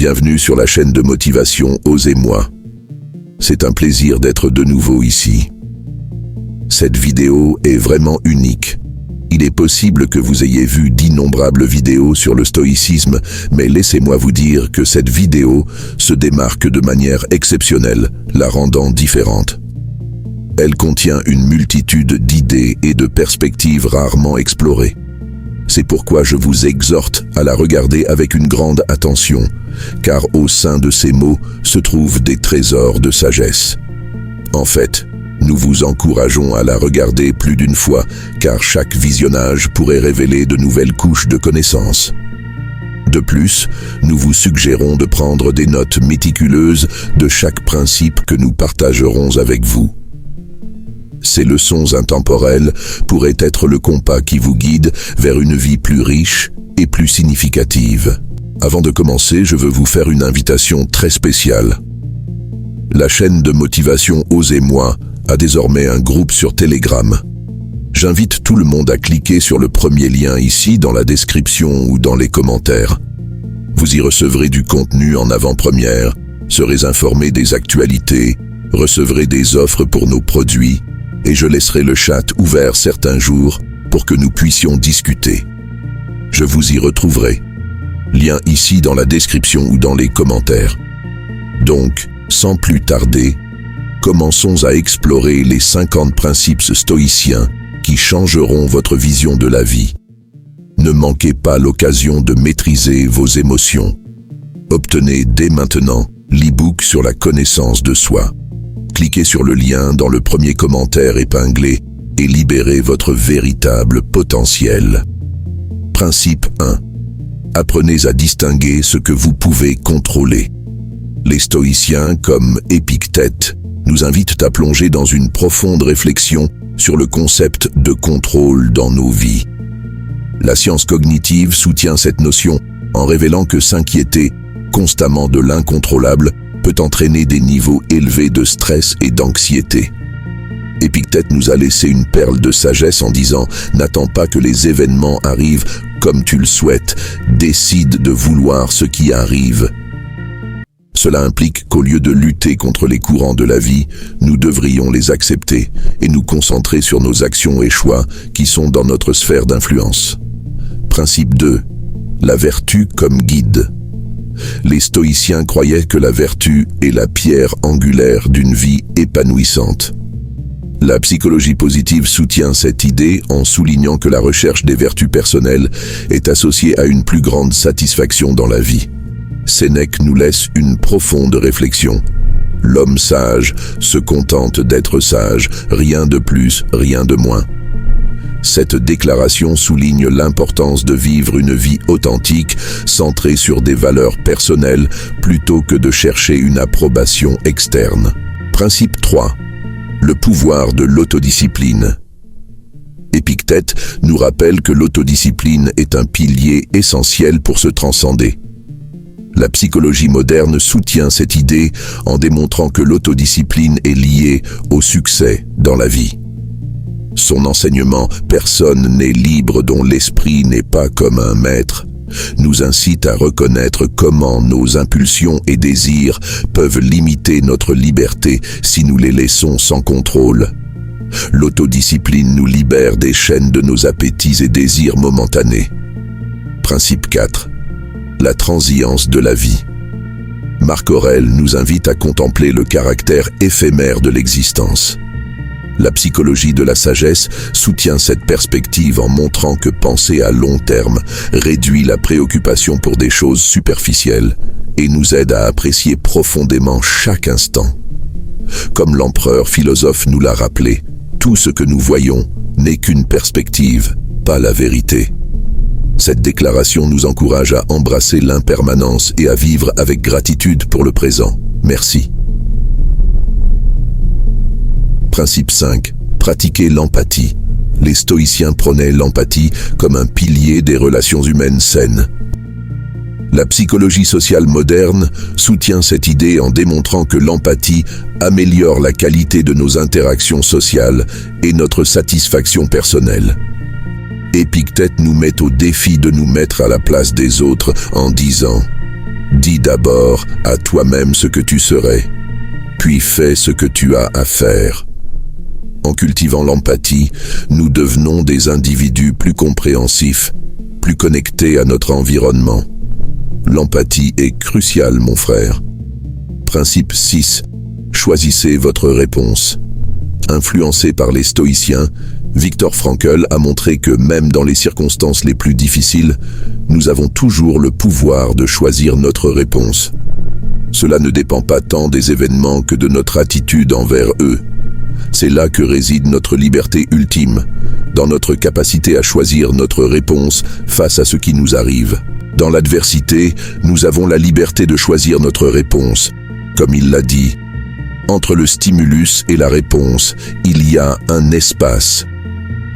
Bienvenue sur la chaîne de motivation Osez-moi. C'est un plaisir d'être de nouveau ici. Cette vidéo est vraiment unique. Il est possible que vous ayez vu d'innombrables vidéos sur le stoïcisme, mais laissez-moi vous dire que cette vidéo se démarque de manière exceptionnelle, la rendant différente. Elle contient une multitude d'idées et de perspectives rarement explorées. C'est pourquoi je vous exhorte à la regarder avec une grande attention, car au sein de ces mots se trouvent des trésors de sagesse. En fait, nous vous encourageons à la regarder plus d'une fois, car chaque visionnage pourrait révéler de nouvelles couches de connaissances. De plus, nous vous suggérons de prendre des notes méticuleuses de chaque principe que nous partagerons avec vous. Ces leçons intemporelles pourraient être le compas qui vous guide vers une vie plus riche et plus significative. Avant de commencer, je veux vous faire une invitation très spéciale. La chaîne de motivation Osez-moi a désormais un groupe sur Telegram. J'invite tout le monde à cliquer sur le premier lien ici dans la description ou dans les commentaires. Vous y recevrez du contenu en avant-première, serez informés des actualités, recevrez des offres pour nos produits, et je laisserai le chat ouvert certains jours pour que nous puissions discuter. Je vous y retrouverai. Lien ici dans la description ou dans les commentaires. Donc, sans plus tarder, commençons à explorer les 50 principes stoïciens qui changeront votre vision de la vie. Ne manquez pas l'occasion de maîtriser vos émotions. Obtenez dès maintenant l'e-book sur la connaissance de soi. Cliquez sur le lien dans le premier commentaire épinglé et libérez votre véritable potentiel. Principe 1. Apprenez à distinguer ce que vous pouvez contrôler. Les stoïciens, comme Épictète, nous invitent à plonger dans une profonde réflexion sur le concept de contrôle dans nos vies. La science cognitive soutient cette notion en révélant que s'inquiéter constamment de l'incontrôlable peut entraîner des niveaux élevés de stress et d'anxiété. Épictète nous a laissé une perle de sagesse en disant « N'attends pas que les événements arrivent comme tu le souhaites, décide de vouloir ce qui arrive. » Cela implique qu'au lieu de lutter contre les courants de la vie, nous devrions les accepter et nous concentrer sur nos actions et choix qui sont dans notre sphère d'influence. Principe 2. La vertu comme guide. Les stoïciens croyaient que la vertu est la pierre angulaire d'une vie épanouissante. La psychologie positive soutient cette idée en soulignant que la recherche des vertus personnelles est associée à une plus grande satisfaction dans la vie. Sénèque nous laisse une profonde réflexion. L'homme sage se contente d'être sage, rien de plus, rien de moins. Cette déclaration souligne l'importance de vivre une vie authentique, centrée sur des valeurs personnelles, plutôt que de chercher une approbation externe. Principe 3. Le pouvoir de l'autodiscipline. Épictète nous rappelle que l'autodiscipline est un pilier essentiel pour se transcender. La psychologie moderne soutient cette idée en démontrant que l'autodiscipline est liée au succès dans la vie. Son enseignement « Personne n'est libre dont l'esprit n'est pas comme un maître » nous incite à reconnaître comment nos impulsions et désirs peuvent limiter notre liberté si nous les laissons sans contrôle. L'autodiscipline nous libère des chaînes de nos appétits et désirs momentanés. Principe 4. La transience de la vie. Marc Aurèle nous invite à contempler le caractère éphémère de l'existence. La psychologie de la sagesse soutient cette perspective en montrant que penser à long terme réduit la préoccupation pour des choses superficielles et nous aide à apprécier profondément chaque instant. Comme l'empereur philosophe nous l'a rappelé, tout ce que nous voyons n'est qu'une perspective, pas la vérité. Cette déclaration nous encourage à embrasser l'impermanence et à vivre avec gratitude pour le présent. Merci. Principe 5. Pratiquer l'empathie. Les stoïciens prônaient l'empathie comme un pilier des relations humaines saines. La psychologie sociale moderne soutient cette idée en démontrant que l'empathie améliore la qualité de nos interactions sociales et notre satisfaction personnelle. Épictète nous met au défi de nous mettre à la place des autres en disant Dis d'abord à toi-même ce que tu serais, puis fais ce que tu as à faire. En cultivant l'empathie, nous devenons des individus plus compréhensifs, plus connectés à notre environnement. L'empathie est cruciale, mon frère. Principe 6. Choisissez votre réponse. Influencé par les stoïciens, Viktor Frankl a montré que même dans les circonstances les plus difficiles, nous avons toujours le pouvoir de choisir notre réponse. Cela ne dépend pas tant des événements que de notre attitude envers eux. C'est là que réside notre liberté ultime, dans notre capacité à choisir notre réponse face à ce qui nous arrive. Dans l'adversité, nous avons la liberté de choisir notre réponse. Comme il l'a dit, entre le stimulus et la réponse, il y a un espace.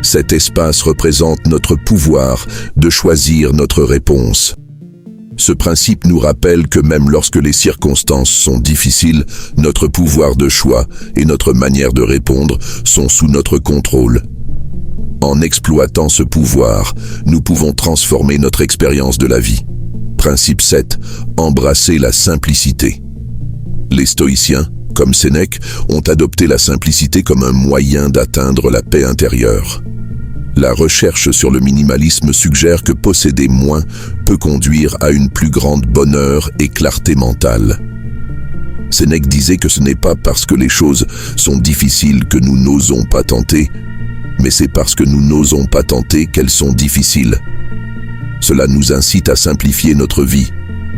Cet espace représente notre pouvoir de choisir notre réponse. Ce principe nous rappelle que même lorsque les circonstances sont difficiles, notre pouvoir de choix et notre manière de répondre sont sous notre contrôle. En exploitant ce pouvoir, nous pouvons transformer notre expérience de la vie. Principe 7. Embrasser la simplicité. Les stoïciens, comme Sénèque, ont adopté la simplicité comme un moyen d'atteindre la paix intérieure. La recherche sur le minimalisme suggère que posséder moins peut conduire à une plus grande bonheur et clarté mentale. Sénèque disait que ce n'est pas parce que les choses sont difficiles que nous n'osons pas tenter, mais c'est parce que nous n'osons pas tenter qu'elles sont difficiles. Cela nous incite à simplifier notre vie,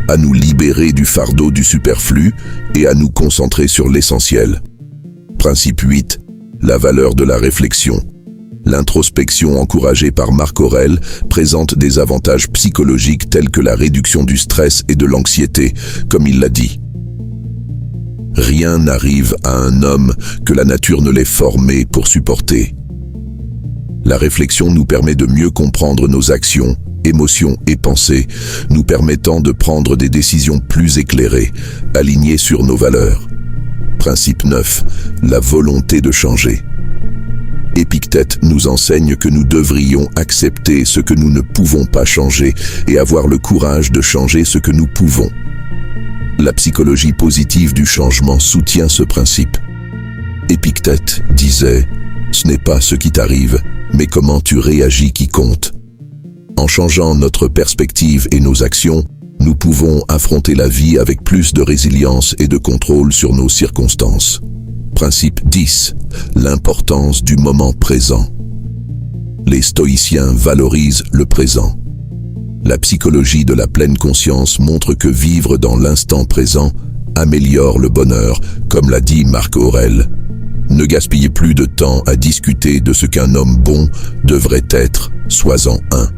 à nous libérer du fardeau du superflu et à nous concentrer sur l'essentiel. Principe 8. La valeur de la réflexion. L'introspection encouragée par Marc Aurèle présente des avantages psychologiques tels que la réduction du stress et de l'anxiété, comme il l'a dit. Rien n'arrive à un homme que la nature ne l'ait formé pour supporter. La réflexion nous permet de mieux comprendre nos actions, émotions et pensées, nous permettant de prendre des décisions plus éclairées, alignées sur nos valeurs. Principe 9. La volonté de changer. Épictète nous enseigne que nous devrions accepter ce que nous ne pouvons pas changer et avoir le courage de changer ce que nous pouvons. La psychologie positive du changement soutient ce principe. Épictète disait « Ce n'est pas ce qui t'arrive, mais comment tu réagis qui compte ». En changeant notre perspective et nos actions, nous pouvons affronter la vie avec plus de résilience et de contrôle sur nos circonstances. Principe 10. L'importance du moment présent. Les stoïciens valorisent le présent. La psychologie de la pleine conscience montre que vivre dans l'instant présent améliore le bonheur, comme l'a dit Marc Aurèle. Ne gaspillez plus de temps à discuter de ce qu'un homme bon devrait être, sois-en un.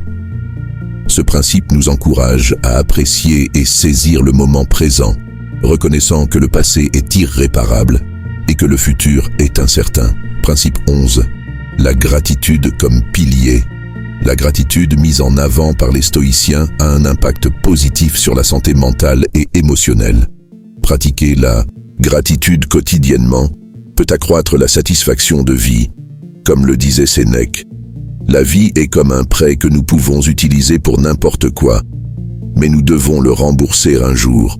Ce principe nous encourage à apprécier et saisir le moment présent, reconnaissant que le passé est irréparable et que le futur est incertain. Principe 11. La gratitude comme pilier. La gratitude mise en avant par les stoïciens a un impact positif sur la santé mentale et émotionnelle. Pratiquer la gratitude quotidiennement peut accroître la satisfaction de vie. Comme le disait Sénèque, la vie est comme un prêt que nous pouvons utiliser pour n'importe quoi, mais nous devons le rembourser un jour.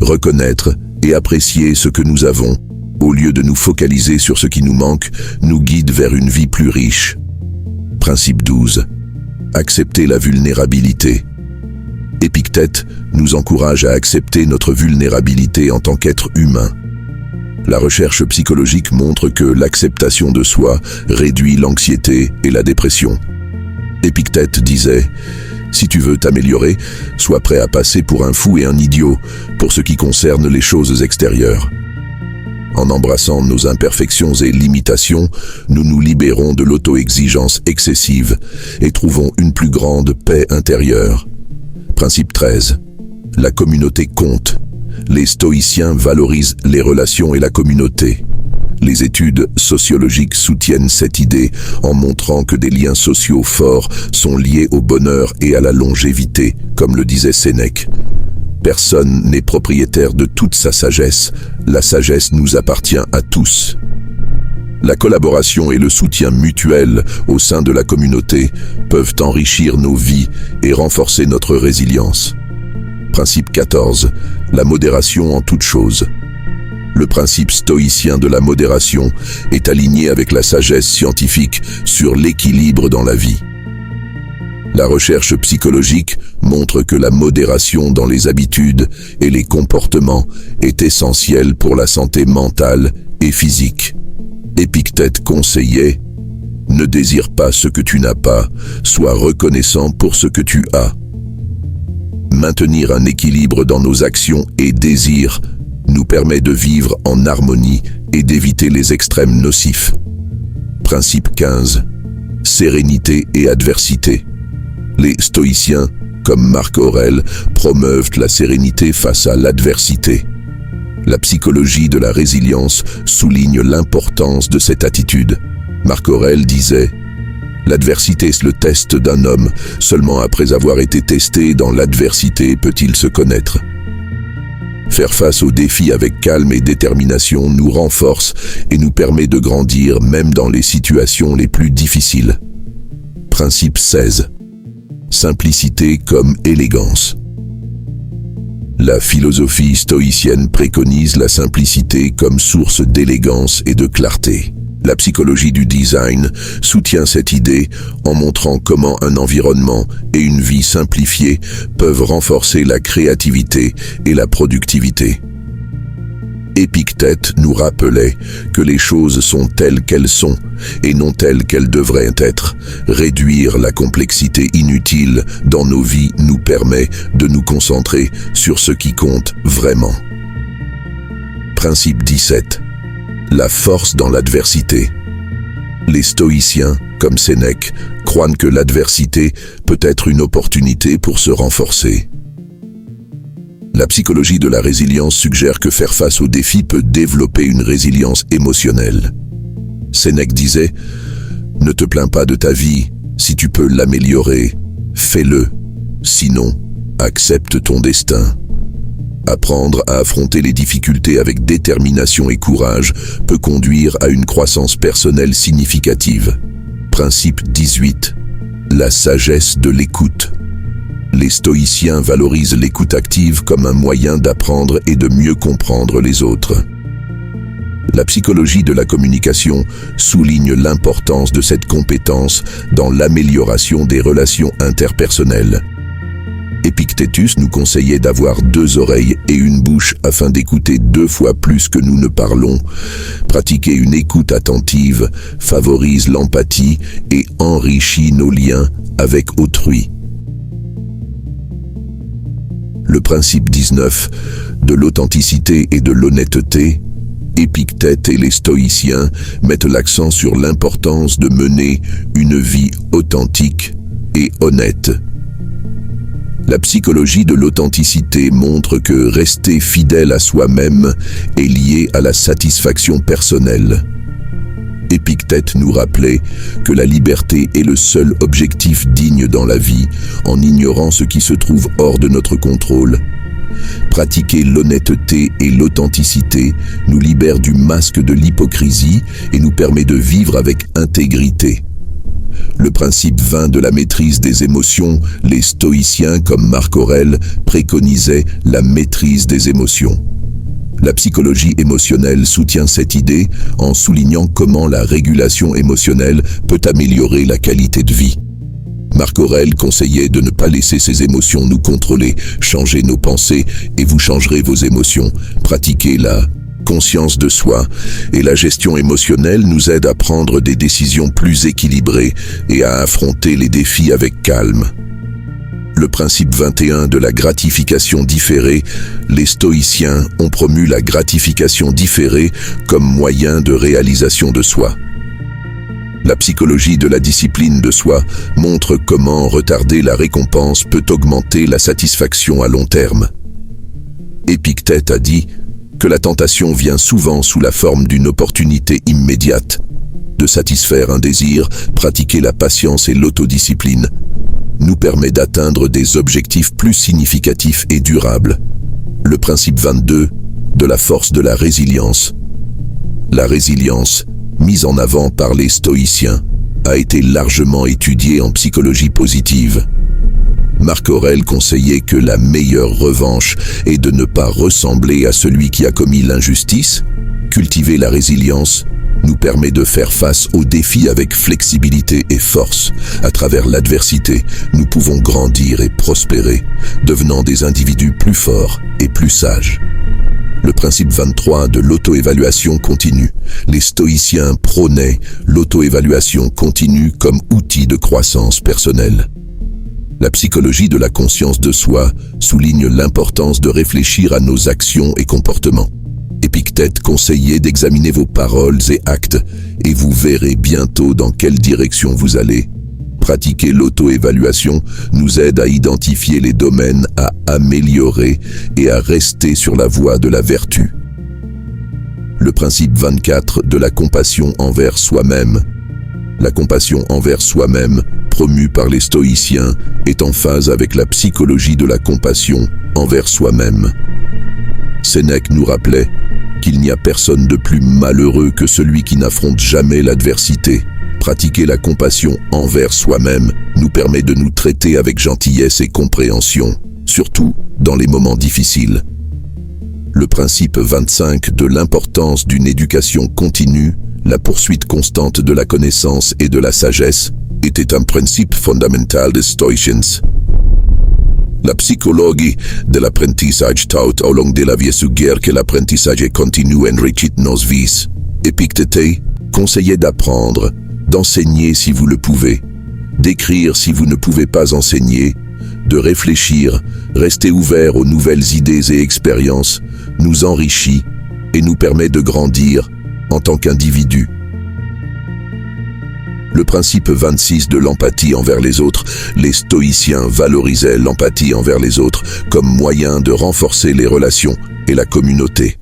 Reconnaître et apprécier ce que nous avons, au lieu de nous focaliser sur ce qui nous manque, nous guide vers une vie plus riche. Principe 12. Accepter la vulnérabilité. Épictète nous encourage à accepter notre vulnérabilité en tant qu'être humain. La recherche psychologique montre que l'acceptation de soi réduit l'anxiété et la dépression. Épictète disait « Si tu veux t'améliorer, sois prêt à passer pour un fou et un idiot pour ce qui concerne les choses extérieures. » En embrassant nos imperfections et limitations, nous nous libérons de l'auto-exigence excessive et trouvons une plus grande paix intérieure. Principe 13. La communauté compte. Les stoïciens valorisent les relations et la communauté. Les études sociologiques soutiennent cette idée en montrant que des liens sociaux forts sont liés au bonheur et à la longévité, comme le disait Sénèque. Personne n'est propriétaire de toute sa sagesse, la sagesse nous appartient à tous. La collaboration et le soutien mutuel au sein de la communauté peuvent enrichir nos vies et renforcer notre résilience. Principe 14. La modération en toute chose. Le principe stoïcien de la modération est aligné avec la sagesse scientifique sur l'équilibre dans la vie. La recherche psychologique montre que la modération dans les habitudes et les comportements est essentielle pour la santé mentale et physique. Épictète conseillait « Ne désire pas ce que tu n'as pas, sois reconnaissant pour ce que tu as ». Maintenir un équilibre dans nos actions et désirs nous permet de vivre en harmonie et d'éviter les extrêmes nocifs. Principe 15. Sérénité et adversité. Les stoïciens, comme Marc Aurèle, promeuvent la sérénité face à l'adversité. La psychologie de la résilience souligne l'importance de cette attitude. Marc Aurèle disait « L'adversité est le test d'un homme. Seulement après avoir été testé dans l'adversité peut-il se connaître. » Faire face aux défis avec calme et détermination nous renforce et nous permet de grandir même dans les situations les plus difficiles. Principe 16. Simplicité comme élégance. La philosophie stoïcienne préconise la simplicité comme source d'élégance et de clarté. La psychologie du design soutient cette idée en montrant comment un environnement et une vie simplifiée peuvent renforcer la créativité et la productivité. Épictète nous rappelait que les choses sont telles qu'elles sont et non telles qu'elles devraient être. Réduire la complexité inutile dans nos vies nous permet de nous concentrer sur ce qui compte vraiment. Principe 17. La force dans l'adversité. Les stoïciens, comme Sénèque, croient que l'adversité peut être une opportunité pour se renforcer. La psychologie de la résilience suggère que faire face aux défis peut développer une résilience émotionnelle. Sénèque disait « Ne te plains pas de ta vie, si tu peux l'améliorer, fais-le. Sinon, accepte ton destin. » Apprendre à affronter les difficultés avec détermination et courage peut conduire à une croissance personnelle significative. Principe 18. La sagesse de l'écoute. Les stoïciens valorisent l'écoute active comme un moyen d'apprendre et de mieux comprendre les autres. La psychologie de la communication souligne l'importance de cette compétence dans l'amélioration des relations interpersonnelles. Épictétus nous conseillait d'avoir 2 oreilles et une bouche afin d'écouter 2 fois plus que nous ne parlons. Pratiquer une écoute attentive favorise l'empathie et enrichit nos liens avec autrui. Le principe 19 de l'authenticité et de l'honnêteté. Épictète et les stoïciens mettent l'accent sur l'importance de mener une vie authentique et honnête. La psychologie de l'authenticité montre que rester fidèle à soi-même est lié à la satisfaction personnelle. Épictète nous rappelait que la liberté est le seul objectif digne dans la vie, en ignorant ce qui se trouve hors de notre contrôle. Pratiquer l'honnêteté et l'authenticité nous libère du masque de l'hypocrisie et nous permet de vivre avec intégrité. Le principe 20 de la maîtrise des émotions, les stoïciens comme Marc Aurèle préconisaient la maîtrise des émotions. La psychologie émotionnelle soutient cette idée en soulignant comment la régulation émotionnelle peut améliorer la qualité de vie. Marc Aurèle conseillait de ne pas laisser ses émotions nous contrôler, changez nos pensées et vous changerez vos émotions. Pratiquez la conscience de soi et la gestion émotionnelle nous aide à prendre des décisions plus équilibrées et à affronter les défis avec calme. Le principe 21 de la gratification différée, les stoïciens ont promu la gratification différée comme moyen de réalisation de soi. La psychologie de la discipline de soi montre comment retarder la récompense peut augmenter la satisfaction à long terme. Épictète a dit que la tentation vient souvent sous la forme d'une opportunité immédiate. De satisfaire un désir, pratiquer la patience et l'autodiscipline nous permet d'atteindre des objectifs plus significatifs et durables. Le principe 22 de la force de la résilience. La résilience, mise en avant par les stoïciens, a été largement étudiée en psychologie positive. Marc Aurèle conseillait que la meilleure revanche est de ne pas ressembler à celui qui a commis l'injustice. Cultiver la résilience nous permet de faire face aux défis avec flexibilité et force. À travers l'adversité, nous pouvons grandir et prospérer, devenant des individus plus forts et plus sages. Le principe 23 de l'auto-évaluation continue. Les stoïciens prônaient l'auto-évaluation continue comme outil de croissance personnelle. La psychologie de la conscience de soi souligne l'importance de réfléchir à nos actions et comportements. Épictète conseillait d'examiner vos paroles et actes et vous verrez bientôt dans quelle direction vous allez. Pratiquer l'auto-évaluation nous aide à identifier les domaines à améliorer et à rester sur la voie de la vertu. Le principe 24 de la compassion envers soi-même. La compassion envers soi-même, promue par les stoïciens, est en phase avec la psychologie de la compassion envers soi-même. Sénèque nous rappelait qu'il n'y a personne de plus malheureux que celui qui n'affronte jamais l'adversité. Pratiquer la compassion envers soi-même nous permet de nous traiter avec gentillesse et compréhension, surtout dans les moments difficiles. Le principe 25 de l'importance d'une éducation continue, la poursuite constante de la connaissance et de la sagesse, était un principe fondamental des stoïciens. La psychologie de l'apprentissage tout au long de la vie suggère que l'apprentissage continu enrichit nos vies. Épictète conseillait d'apprendre, d'enseigner si vous le pouvez, d'écrire si vous ne pouvez pas enseigner, de réfléchir, rester ouvert aux nouvelles idées et expériences, nous enrichit et nous permet de grandir en tant qu'individu. Le principe 26 de l'empathie envers les autres, les stoïciens valorisaient l'empathie envers les autres comme moyen de renforcer les relations et la communauté.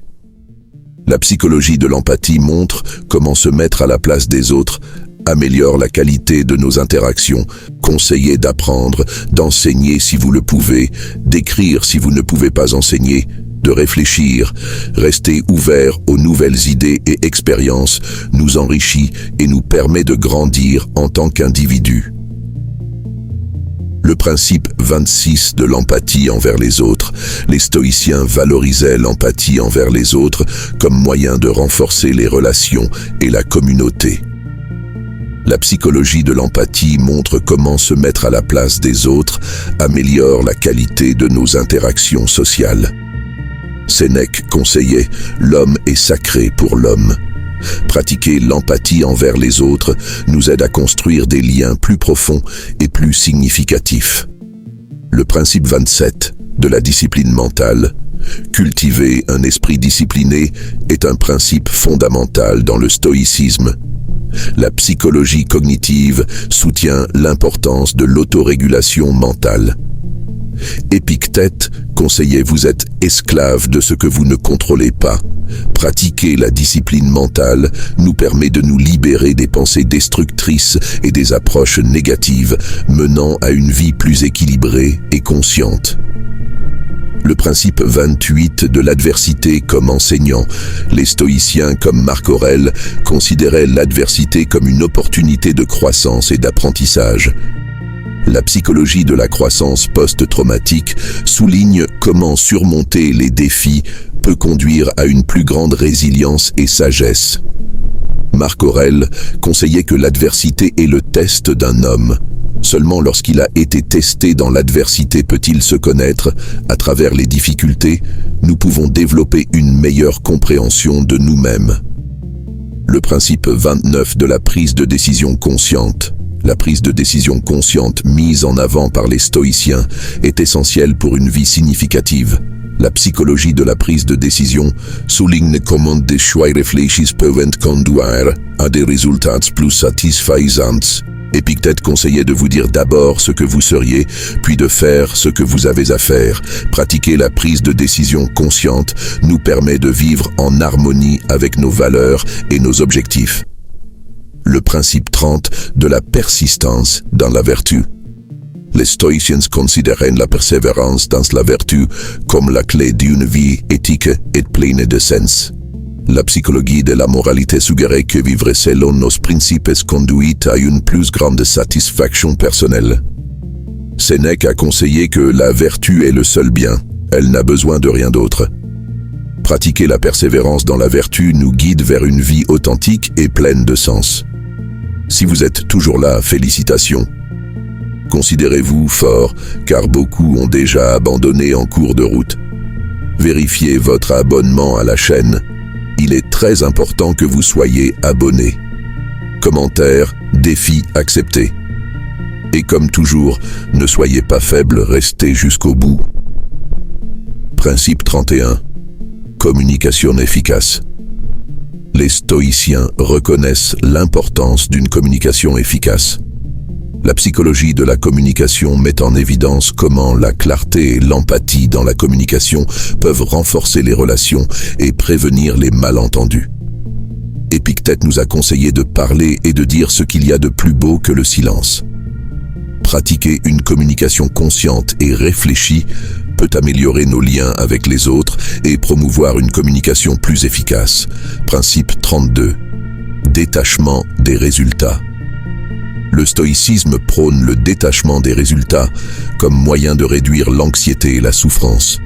La psychologie de l'empathie montre comment se mettre à la place des autres améliore la qualité de nos interactions. Conseillez d'apprendre, d'enseigner si vous le pouvez, d'écrire si vous ne pouvez pas enseigner, de réfléchir, rester ouvert aux nouvelles idées et expériences, nous enrichit et nous permet de grandir en tant qu'individu. Le principe 26 de l'empathie envers les autres. Les stoïciens valorisaient l'empathie envers les autres comme moyen de renforcer les relations et la communauté. La psychologie de l'empathie montre comment se mettre à la place des autres améliore la qualité de nos interactions sociales. Sénèque conseillait « L'homme est sacré pour l'homme ». Pratiquer l'empathie envers les autres nous aide à construire des liens plus profonds et plus significatifs. Le principe 27 de la discipline mentale. Cultiver un esprit discipliné est un principe fondamental dans le stoïcisme. La psychologie cognitive soutient l'importance de l'autorégulation mentale. Épictète conseillait « Vous êtes esclave de ce que vous ne contrôlez pas ». Pratiquer la discipline mentale nous permet de nous libérer des pensées destructrices et des approches négatives, menant à une vie plus équilibrée et consciente. Le principe 28 de l'adversité comme enseignant. Les stoïciens comme Marc Aurèle considéraient l'adversité comme une opportunité de croissance et d'apprentissage. La psychologie de la croissance post-traumatique souligne comment surmonter les défis peut conduire à une plus grande résilience et sagesse. Marc Aurèle conseillait que l'adversité est le test d'un homme. Seulement lorsqu'il a été testé dans l'adversité peut-il se connaître. À travers les difficultés, nous pouvons développer une meilleure compréhension de nous-mêmes. Le principe 29 de la prise de décision consciente. La prise de décision consciente mise en avant par les stoïciens est essentielle pour une vie significative. La psychologie de la prise de décision souligne comment des choix réfléchis peuvent conduire à des résultats plus satisfaisants. Épictète conseillait de vous dire d'abord ce que vous seriez, puis de faire ce que vous avez à faire. Pratiquer la prise de décision consciente nous permet de vivre en harmonie avec nos valeurs et nos objectifs. Le principe 30 de la persistance dans la vertu. Les stoïciens considéraient la persévérance dans la vertu comme la clé d'une vie éthique et pleine de sens. La psychologie de la moralité suggérait que vivre selon nos principes conduit à une plus grande satisfaction personnelle. Sénèque a conseillé que la vertu est le seul bien, elle n'a besoin de rien d'autre. Pratiquer la persévérance dans la vertu nous guide vers une vie authentique et pleine de sens. Si vous êtes toujours là, félicitations. Considérez-vous fort, car beaucoup ont déjà abandonné en cours de route. Vérifiez votre abonnement à la chaîne. Il est très important que vous soyez abonné. Commentaires, défis acceptés. Et comme toujours, ne soyez pas faible, restez jusqu'au bout. Principe 31. Communication efficace. Les stoïciens reconnaissent l'importance d'une communication efficace. La psychologie de la communication met en évidence comment la clarté et l'empathie dans la communication peuvent renforcer les relations et prévenir les malentendus. Épictète nous a conseillé de parler et de dire ce qu'il y a de plus beau que le silence. Pratiquer une communication consciente et réfléchie peut améliorer nos liens avec les autres et promouvoir une communication plus efficace. Principe 32. Détachement des résultats. Le stoïcisme prône le détachement des résultats comme moyen de réduire l'anxiété et la souffrance.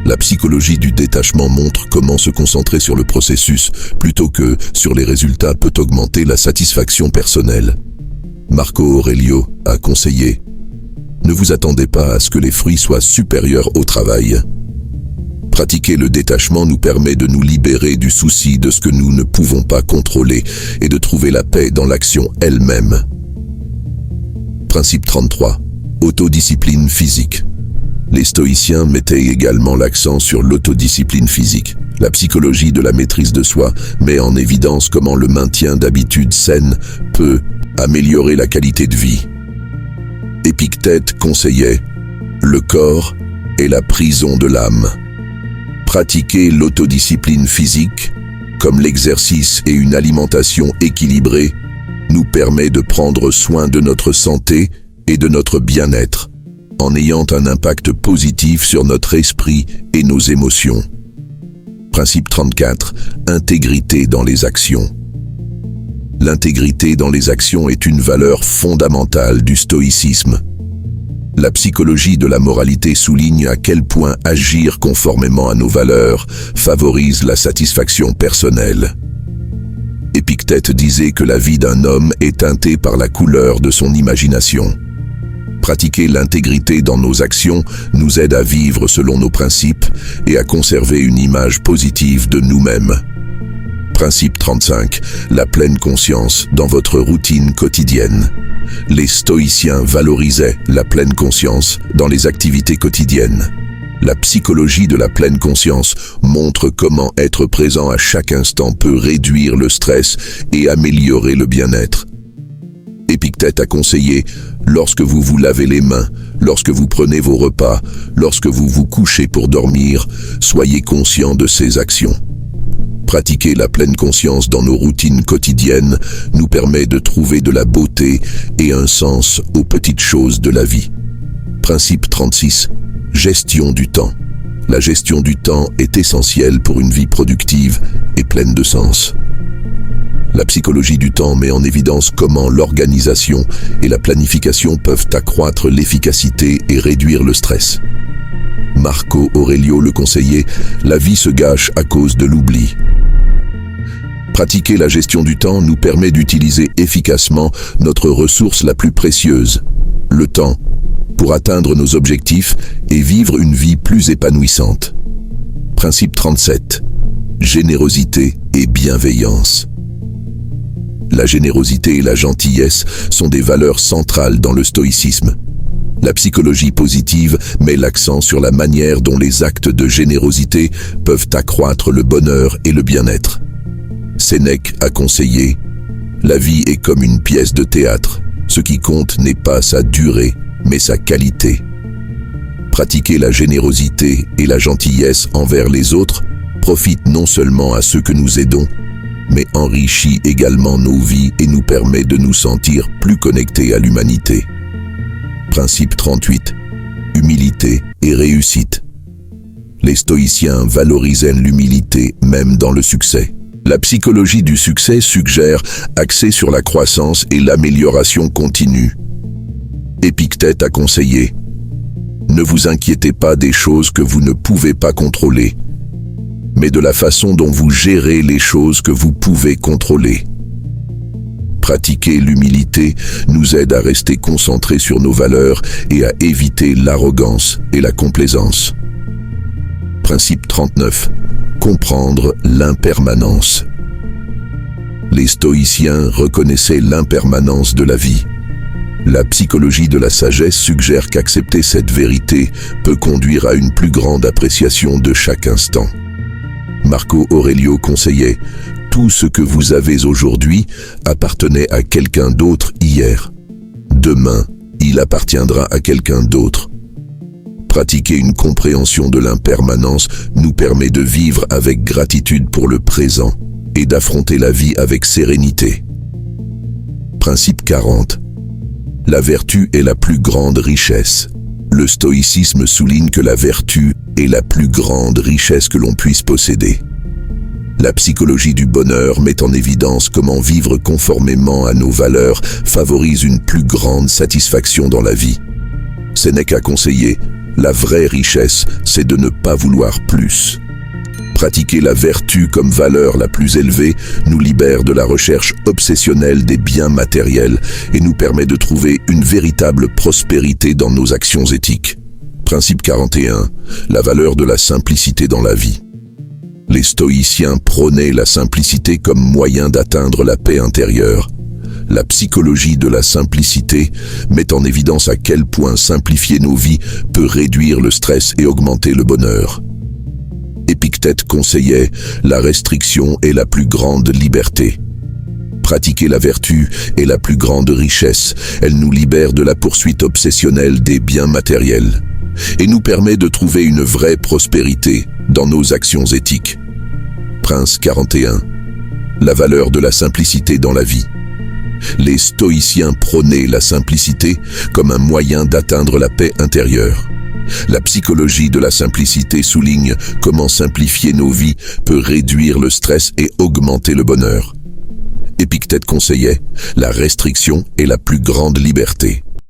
La psychologie du détachement montre comment se concentrer sur le processus plutôt que sur les résultats peut augmenter la satisfaction personnelle. Marco Aurelio a conseillé: ne vous attendez pas à ce que les fruits soient supérieurs au travail. Pratiquer le détachement nous permet de nous libérer du souci de ce que nous ne pouvons pas contrôler et de trouver la paix dans l'action elle-même. Principe 33. Autodiscipline physique. Les stoïciens mettaient également l'accent sur l'autodiscipline physique. La psychologie de la maîtrise de soi met en évidence comment le maintien d'habitudes saines peut améliorer la qualité de vie. Épictète conseillait: le corps est la prison de l'âme. Pratiquer l'autodiscipline physique, comme l'exercice et une alimentation équilibrée, nous permet de prendre soin de notre santé et de notre bien-être, en ayant un impact positif sur notre esprit et nos émotions. Principe 34. Intégrité dans les actions. L'intégrité dans les actions est une valeur fondamentale du stoïcisme. La psychologie de la moralité souligne à quel point agir conformément à nos valeurs favorise la satisfaction personnelle. Épictète disait que la vie d'un homme est teintée par la couleur de son imagination. Pratiquer l'intégrité dans nos actions nous aide à vivre selon nos principes et à conserver une image positive de nous-mêmes. Principe 35. La pleine conscience dans votre routine quotidienne. Les stoïciens valorisaient la pleine conscience dans les activités quotidiennes. La psychologie de la pleine conscience montre comment être présent à chaque instant peut réduire le stress et améliorer le bien-être. Épictète a conseillé: lorsque vous vous lavez les mains, lorsque vous prenez vos repas, lorsque vous vous couchez pour dormir, soyez conscient de ces actions. Pratiquer la pleine conscience dans nos routines quotidiennes nous permet de trouver de la beauté et un sens aux petites choses de la vie. Principe 36. Gestion du temps. La gestion du temps est essentielle pour une vie productive et pleine de sens. La psychologie du temps met en évidence comment l'organisation et la planification peuvent accroître l'efficacité et réduire le stress. Marco Aurelio le conseillait: la vie se gâche à cause de l'oubli. Pratiquer la gestion du temps nous permet d'utiliser efficacement notre ressource la plus précieuse, le temps, pour atteindre nos objectifs et vivre une vie plus épanouissante. Principe 37. Générosité et bienveillance. La générosité et la gentillesse sont des valeurs centrales dans le stoïcisme. La psychologie positive met l'accent sur la manière dont les actes de générosité peuvent accroître le bonheur et le bien-être. Sénèque a conseillé: la vie est comme une pièce de théâtre. Ce qui compte n'est pas sa durée, mais sa qualité. Pratiquer la générosité et la gentillesse envers les autres profite non seulement à ceux que nous aidons, mais enrichit également nos vies et nous permet de nous sentir plus connectés à l'humanité. Principe 38. Humilité et réussite. Les stoïciens valorisaient l'humilité même dans le succès. La psychologie du succès suggère axer sur la croissance et l'amélioration continue. Épictète a conseillé: ne vous inquiétez pas des choses que vous ne pouvez pas contrôler, mais de la façon dont vous gérez les choses que vous pouvez contrôler. Pratiquer l'humilité nous aide à rester concentrés sur nos valeurs et à éviter l'arrogance et la complaisance. Principe 39. Comprendre l'impermanence. Les stoïciens reconnaissaient l'impermanence de la vie. La psychologie de la sagesse suggère qu'accepter cette vérité peut conduire à une plus grande appréciation de chaque instant. Marco Aurelio conseillait: tout ce que vous avez aujourd'hui appartenait à quelqu'un d'autre hier. Demain, il appartiendra à quelqu'un d'autre. Pratiquer une compréhension de l'impermanence nous permet de vivre avec gratitude pour le présent et d'affronter la vie avec sérénité. Principe 40. La vertu est la plus grande richesse. Le stoïcisme souligne que la vertu est la plus grande richesse que l'on puisse posséder. La psychologie du bonheur met en évidence comment vivre conformément à nos valeurs favorise une plus grande satisfaction dans la vie. Sénèque a conseillé: la vraie richesse, c'est de ne pas vouloir plus. Pratiquer la vertu comme valeur la plus élevée nous libère de la recherche obsessionnelle des biens matériels et nous permet de trouver une véritable prospérité dans nos actions éthiques. Principe 41. La valeur de la simplicité dans la vie. Les stoïciens prônaient la simplicité comme moyen d'atteindre la paix intérieure. La psychologie de la simplicité met en évidence à quel point simplifier nos vies peut réduire le stress et augmenter le bonheur. Épictète conseillait: la restriction est la plus grande liberté. Pratiquer la vertu est la plus grande richesse. Elle nous libère de la poursuite obsessionnelle des biens matériels et nous permet de trouver une vraie prospérité dans nos actions éthiques. Prince 41. La valeur de la simplicité dans la vie. Les stoïciens prônaient la simplicité comme un moyen d'atteindre la paix intérieure. La psychologie de la simplicité souligne comment simplifier nos vies peut réduire le stress et augmenter le bonheur. Épictète conseillait: la restriction est la plus grande liberté.